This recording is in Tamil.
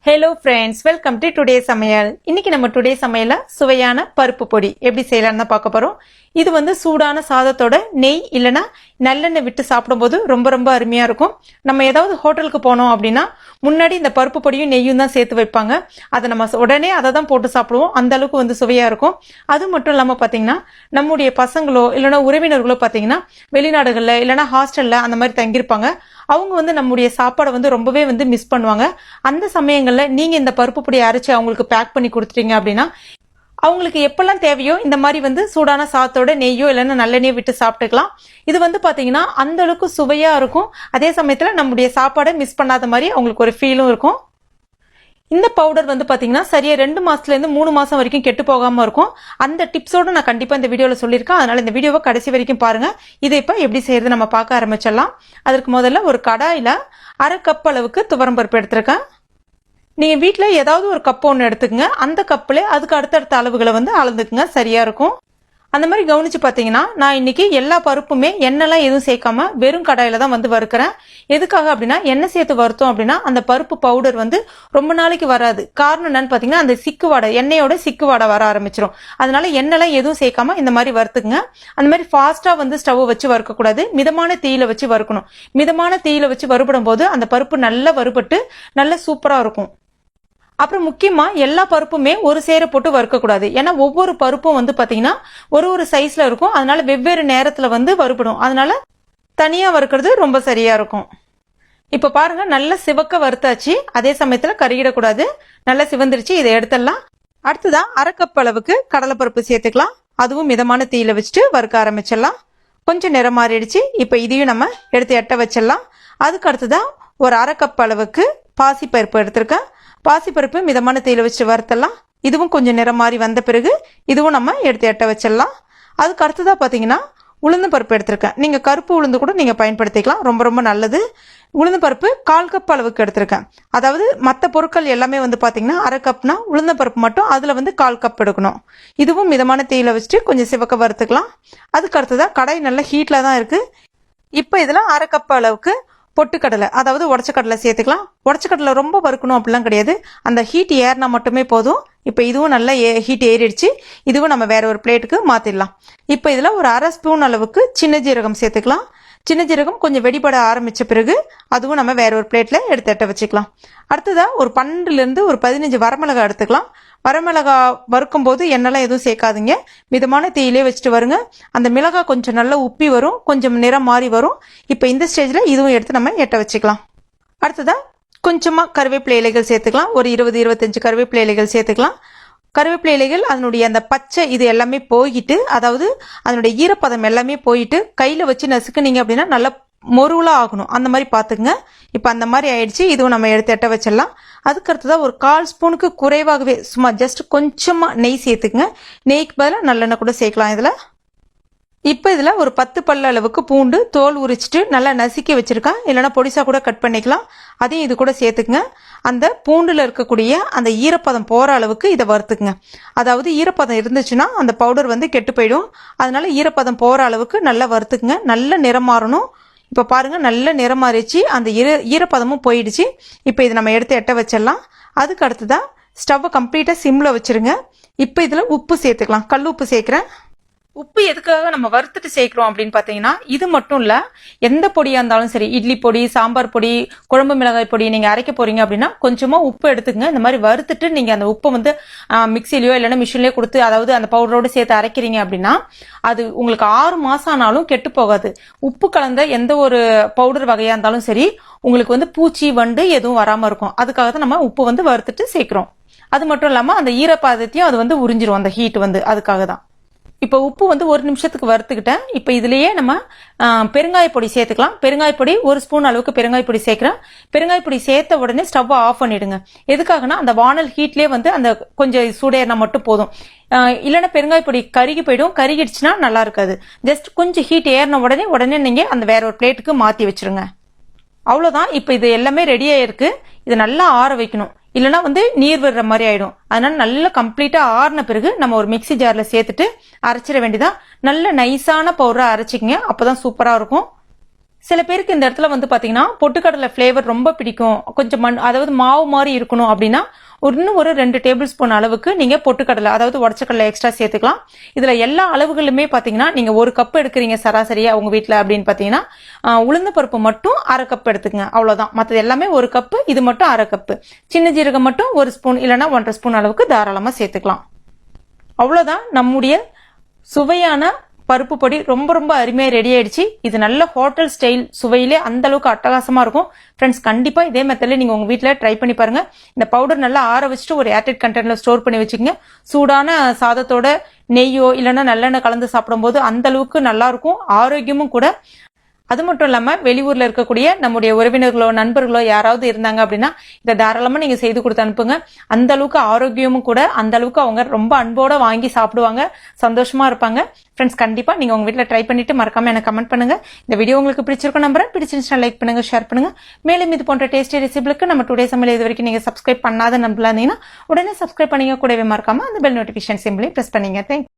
Hello friends, welcome to today சமையல். இன்னைக்கு நம்ம டுடே சமையல சுவையான பருப்பு பொடி எப்படி செய்யலாம்னு தான் பார்க்க போறோம். இது வந்து சூடான சாதத்தோட நெய் இல்லைன்னா நல்லெண்ணெய் விட்டு சாப்பிடும்போது ரொம்ப ரொம்ப அருமையா இருக்கும். நம்ம ஏதாவது ஹோட்டலுக்கு போனோம் அப்படின்னா முன்னாடி இந்த பருப்பு பொடியும் நெய்யும் தான் சேர்த்து வைப்பாங்க. அதை நம்ம உடனே அதை தான் போட்டு சாப்பிடுவோம். அந்த அளவுக்கு வந்து சுவையா இருக்கும். அது மட்டும் இல்லாம பாத்தீங்கன்னா நம்முடைய பசங்களோ இல்லைன்னா உறவினர்களோ பாத்தீங்கன்னா வெளிநாடுகள்ல இல்லைன்னா ஹாஸ்டல்ல அந்த மாதிரி தங்கியிருப்பாங்க. அவங்க வந்து நம்முடைய சாப்பாடை வந்து ரொம்பவே வந்து மிஸ் பண்ணுவாங்க. அந்த சமயங்கள்ல நீங்க இந்த பருப்பு பொடி அரைச்சு அவங்களுக்கு பேக் பண்ணி கொடுத்துட்டீங்க அப்படின்னா அவங்களுக்கு எப்பெல்லாம் தேவையோ இந்த மாதிரி வந்து சூடான சாதத்தோட நெய்யோ இல்லைன்னா நல்லெண்ணெயோ விட்டு சாப்பிட்டுக்கலாம். இது வந்து பாத்தீங்கன்னா அந்த அளவுக்கு சுவையா இருக்கும். அதே சமயத்துல நம்முடைய சாப்பாடை மிஸ் பண்ணாத மாதிரி அவங்களுக்கு ஒரு ஃபீலும் இருக்கும். இந்த பவுடர் வந்து பாத்தீங்கன்னா சரியா 2 மாசத்துல இருந்து 3 மாசம் வரைக்கும் கெட்டு போகாம இருக்கும். அந்த டிப்ஸோட நான் கண்டிப்பா இந்த வீடியோல சொல்லியிருக்கேன். அதனால இந்த வீடியோவை கடைசி வரைக்கும் பாருங்க. இதை இப்ப எப்படி செய்யறது நம்ம பார்க்க ஆரம்பிச்சிடலாம். அதற்கு முதல்ல ஒரு கடாயில 1/2 கப் அளவுக்கு துவரம் பருப்பு எடுத்திருக்கேன். நீங்க வீட்டுல ஏதாவது ஒரு கப் ஒன்று எடுத்துக்கங்க. அந்த கப்புல அதுக்கு அடுத்தடுத்த அளவுகளை வந்து அளந்துக்குங்க, சரியா இருக்கும். அந்த மாதிரி கவனிச்சு பாத்தீங்கன்னா நான் இன்னைக்கு எல்லா பருப்புமே எண்ணெய்லாம் எதுவும் சேர்க்காம வெறும் கடாயில தான் வந்து வறுக்கிறேன். எதுக்காக அப்படின்னா எண்ணெய் சேர்த்து வறுத்தோம் அப்படின்னா அந்த பருப்பு பவுடர் வந்து ரொம்ப நாளைக்கு வராது. காரணம் என்னன்னு பாத்தீங்கன்னா அந்த சிக்கு வாடை, எண்ணெயோட சிக்கு வாடை வர ஆரம்பிச்சிடும். அதனால எண்ணெய்லாம் எதுவும் சேர்க்காம இந்த மாதிரி வறுத்துக்குங்க. அந்த மாதிரி ஃபாஸ்டா வந்து ஸ்டவ் வச்சு வறுக்க கூடாது. மிதமான தீயில வச்சு வறுக்கணும். மிதமான தீயில வச்சு வறுபடும் போது அந்த பருப்பு நல்லா வறுபட்டு நல்ல சூப்பரா இருக்கும். அப்புறம் முக்கியமா எல்லா பருப்புமே ஒரு சேர போட்டு வறுக்க கூடாது. ஏன்னா ஒவ்வொரு பருப்பும் வந்து பாத்தீங்கன்னா ஒரு சைஸ்ல இருக்கும். அதனால வெவ்வேறு நேரத்துல வந்து வறுபடும். அதனால தனியா வறுக்கிறது ரொம்ப சரியா இருக்கும். இப்ப பாருங்க, நல்ல சிவக்க வறுத்தாச்சு. அதே சமயத்துல கருகிடக்கூடாது. நல்லா சிவந்துருச்சு. இதை எடுத்துடலாம். அடுத்ததான் 1/2 கப் அளவுக்கு கடலைப்பருப்பு சேர்த்துக்கலாம். அதுவும் மிதமான தீயில வச்சுட்டு வறுக்க ஆரம்பிச்சிடலாம். கொஞ்சம் நிறம் மாறிடுச்சு. இப்ப இதையும் நம்ம எடுத்து எட்ட வச்சிடலாம். அதுக்கு அடுத்ததான் ஒரு 1/2 கப் அளவுக்கு பாசிப்பருப்பு எடுத்திருக்கேன். பாசிப்பருப்பு மிதமான தீயில வச்சு வறுத்தலாம். இதுவும் கொஞ்சம் நிறம் மாறி வந்த பிறகு இதுவும் நம்ம எடுத்து எட்ட வச்சிடலாம். அதுக்கு அடுத்ததா பாத்தீங்கன்னா உளுந்து பருப்பு எடுத்திருக்கேன். நீங்க கருப்பு உளுந்து கூட நீங்க பயன்படுத்திக்கலாம், ரொம்ப ரொம்ப நல்லது. உளுந்து பருப்பு 1/4 கப் அளவுக்கு எடுத்திருக்கேன். அதாவது மற்ற பொருட்கள் எல்லாமே வந்து பாத்தீங்கன்னா 1/2 கப்னா உளுந்த பருப்பு மட்டும் அதுல வந்து 1/4 கப் எடுக்கணும். இதுவும் மிதமான தீயில வச்சுட்டு கொஞ்சம் சிவக்க வறுத்துக்கலாம். அதுக்கு அடுத்ததா கடாய் நல்ல ஹீட்ல தான் இருக்கு. இப்ப இதுல 1/2 கப் அளவுக்கு பொட்டுக்கடலை, அதாவது உடச்ச கடலை சேர்த்துக்கலாம். உடச்ச கடலை ரொம்ப வறுக்கணும் அப்படிலாம் கிடையாது. அந்த ஹீட் ஏறினா மட்டுமே போதும். இப்ப இதுவும் நல்லா ஹீட் ஏறிடுச்சு. இதுவும் நம்ம வேற ஒரு பிளேட்டுக்கு மாத்திடலாம். இப்ப இதுல ஒரு 1/2 ஸ்பூன் அளவுக்கு சின்ன ஜீரகம் சேர்த்துக்கலாம். சின்ன ஜீரகம் கொஞ்சம் வெடிபட ஆரம்பிச்ச பிறகு அதுவும் நம்ம வேற ஒரு பிளேட்ல எடுத்து எட்ட வச்சுக்கலாம். அடுத்ததா ஒரு 12 இருந்து ஒரு 15 வரமிளகா எடுத்துக்கலாம். வரமிளகா வறுக்கும் போது எண்ணெய்லாம் எதுவும் சேர்க்காதீங்க. மிதமான தீயிலே வச்சுட்டு வருங்க. அந்த மிளகா கொஞ்சம் நல்லா உப்பி வரும், கொஞ்சம் நிறம் மாறி வரும். இப்ப இந்த ஸ்டேஜ்ல இதுவும் எடுத்து நம்ம எட்ட வச்சுக்கலாம். அடுத்ததா கொஞ்சமா கருவேப்பிலை இலைகள் சேர்த்துக்கலாம். ஒரு 20-25 கருவேப்பிலை இலைகள் சேர்த்துக்கலாம். கருவேப்பிலை இலைகள் அதனுடைய அந்த பச்சை இது எல்லாமே போயிட்டு, அதாவது அதனுடைய ஈரப்பதம் எல்லாமே போயிட்டு கையில வச்சு நசுக்குனீங்க அப்படின்னா நல்லா மொருவலா ஆகணும். அந்த மாதிரி பாத்துங்க. இப்ப அந்த மாதிரி ஆயிடுச்சு. இதுவும் நம்ம எடுத்து எட்ட வச்சிடலாம். அதுக்கு அடுத்ததான் ஒரு 1/4 ஸ்பூனுக்கு குறைவாகவே சும்மா ஜஸ்ட் கொஞ்சமா நெய் சேர்த்துக்குங்க. நெய்க்கு பதிலாக நல்லெண்ணெய் கூட சேர்க்கலாம் இதுல. இப்ப இதுல ஒரு 10 பல்ல அளவுக்கு பூண்டு தோல் உரிச்சிட்டு நல்லா நசுக்கி வச்சிருக்கேன். இல்லைன்னா பொடிசா கூட கட் பண்ணிக்கலாம். அதையும் இது கூட சேர்த்துக்குங்க. அந்த பூண்டுல இருக்கக்கூடிய அந்த ஈரப்பதம் போற அளவுக்கு இதை வறுத்துக்குங்க. அதாவது ஈரப்பதம் இருந்துச்சுன்னா அந்த பவுடர் வந்து கெட்டு போயிடும். அதனால ஈரப்பதம் போற அளவுக்கு நல்லா வறுத்துக்குங்க. நல்ல நிறம் மாறணும். இப்ப பாருங்க, நல்ல நிறம் மாறிச்சு. அந்த ஈரப்பதமும் போயிடுச்சு. இப்ப இதை நம்ம எடுத்து எட்ட வச்சிடலாம். அதுக்கு அடுத்ததான் ஸ்டவ்வை கம்ப்ளீட்டா சிம்ல வச்சிருங்க. இப்ப இதுல உப்பு சேர்த்துக்கலாம். கல் உப்பு சேர்க்கிறேன். உப்பு எதுக்காக நம்ம வறுத்துட்டு சேர்க்கிறோம் அப்படின்னு பாத்தீங்கன்னா இது மட்டும் இல்ல, எந்த பொடியா இருந்தாலும் சரி, இட்லி பொடி, சாம்பார் பொடி, குழம்பு மிளகாய் பொடி நீங்க அரைக்க போறீங்க அப்படின்னா கொஞ்சமா உப்பு எடுத்துக்கங்க. இந்த மாதிரி வறுத்துட்டு நீங்க அந்த உப்பை வந்து மிக்சிலயோ இல்லைன்னா மிஷின்லயோ கொடுத்து, அதாவது அந்த பவுடரோட சேர்த்து அரைக்கிறீங்க அப்படின்னா அது உங்களுக்கு 6 மாசம் ஆனாலும் கெட்டு போகாது. உப்பு கலந்த எந்த ஒரு பவுடர் வகையா இருந்தாலும் சரி உங்களுக்கு வந்து பூச்சி வண்டு எதுவும் வராம இருக்கும். அதுக்காக தான் நம்ம உப்பு வந்து வறுத்துட்டு சேர்க்கிறோம். அது மட்டும் இல்லாம அந்த ஈரப்பதத்தையும் அது வந்து உறிஞ்சிரும், அந்த ஹீட் வந்து. அதுக்காக தான் இப்ப உப்பு வந்து 1 நிமிஷத்துக்கு வறுத்துக்கிட்டேன். இப்ப இதுலயே நம்ம பெருங்காய பொடி சேர்த்துக்கலாம். பெருங்காய பொடி 1 ஸ்பூன் அளவுக்கு பெருங்காய பொடி சேர்க்கிறேன். பெருங்காய பொடி சேர்த்த உடனே ஸ்டவ் ஆஃப் பண்ணிடுங்க. எதுக்காகனா அந்த வானல் ஹீட்லயே வந்து அந்த கொஞ்சம் சூடேறினா மட்டும் போதும். இல்லைன்னா பெருங்காய பொடி கருகி போயிடும். கருகிடுச்சுன்னா நல்லா இருக்காது. ஜஸ்ட் கொஞ்சம் ஹீட் ஏறின உடனே நீங்க அந்த வேற ஒரு பிளேட்டுக்கு மாத்தி வச்சிருங்க. அவ்வளவுதான். இப்ப இது எல்லாமே ரெடியா இருக்கு. இது நல்லா ஆற வைக்கணும். இல்லைன்னா வந்து நீர் விடுற மாதிரி ஆயிடும். அதனால நல்லா கம்ப்ளீட்டா ஆறின பிறகு நம்ம ஒரு மிக்சி ஜார்ல சேர்த்துட்டு அரைச்சிட வேண்டியதான். நல்ல நைஸான பவுடரா அரைச்சிக்கங்க. அப்பதான் சூப்பரா இருக்கும். சில பேருக்கு இந்த இடத்துல வந்து பாத்தீங்கன்னா பொட்டுக்கடலை ஃபிளேவர் ரொம்ப பிடிக்கும், கொஞ்சம் அதாவது மாவு மாதிரி இருக்கணும் அப்படின்னா இன்னும் ஒரு 2 டேபிள் ஸ்பூன் அளவுக்கு நீங்க பொட்டுக்கடலை அதாவது உடச்சக்கடலை எக்ஸ்ட்ரா சேர்த்துக்கலாம். இதுல எல்லா அளவுகளுமே பாத்தீங்கன்னா நீங்க 1 கப் எடுக்கிறீங்க சராசரியா உங்க வீட்டுல அப்படின்னு பாத்தீங்கன்னா உளுந்த பருப்பு மட்டும் 1/2 கப் எடுத்துக்கங்க, அவ்வளவுதான். மற்றது எல்லாமே 1 கப், இது மட்டும் 1/2 கப். சின்ன ஜீரகம் மட்டும் 1 ஸ்பூன் இல்லைன்னா 1.5 ஸ்பூன் அளவுக்கு தாராளமா சேர்த்துக்கலாம். அவ்வளவுதான், நம்முடைய சுவையான பருப்பு பொடி ரொம்ப ரொம்ப அருமையா ரெடி ஆயிடுச்சு. இது நல்ல ஹோட்டல் ஸ்டைல் சுவையிலே அந்த அளவுக்கு அட்டகாசமா இருக்கும். ஃப்ரெண்ட்ஸ், கண்டிப்பா இதே மெத்தட்ல நீங்க உங்க வீட்டுல ட்ரை பண்ணி பாருங்க. இந்த பவுடர் நல்லா ஆற வச்சுட்டு ஒரு ஏர்டைட் கண்டெய்னர்ல ஸ்டோர் பண்ணி வச்சுக்கோங்க. சூடான சாதத்தோட நெய்யோ இல்லைன்னா நல்லெண்ணெய் கலந்து சாப்பிடும்போது அந்த அளவுக்கு நல்லா இருக்கும், ஆரோக்கியமும் கூட. அது மட்டும் இல்லாம வெளியூர்ல இருக்கக்கூடிய நம்முடைய உறவினர்களோ நண்பர்களோ யாராவது இருந்தாங்க அப்படின்னா இதை தாராளமா நீங்க செய்து கொடுத்து அனுப்புங்க. அந்த அளவுக்கு ஆரோக்கியமும் கூட, அந்த அளவுக்கு அவங்க ரொம்ப அன்போட வாங்கி சாப்பிடுவாங்க, சந்தோஷமா இருப்பாங்க. ஃப்ரெண்ட்ஸ், கண்டிப்பா நீங்க உங்க வீட்டுல ட்ரை பண்ணிட்டு மறக்காம எனக்கு கமெண்ட் பண்ணுங்க. இந்த வீடியோ உங்களுக்கு பிடிச்சிருக்கும் நம்புறேன். பிடிச்சிருந்துச்சுன்னா லைக் பண்ணுங்க, ஷேர் பண்ணுங்க. மேலும் இது போன்ற டேஸ்டி ரெசிபிகளுக்கு நம்ம டுடே சமையல் இது வரைக்கும் நீங்க சப்ஸ்கிரைப் பண்ணாத நம்பலாம் இருந்தீங்கன்னா உடனே சப்ஸ்கிரைப் பண்ணீங்க. கூடவே மறக்காம அந்த பெல் நோட்டிபிகேஷன் சிம்பிளையும் பிரஸ் பண்ணீங்க. தேங்க்யூ.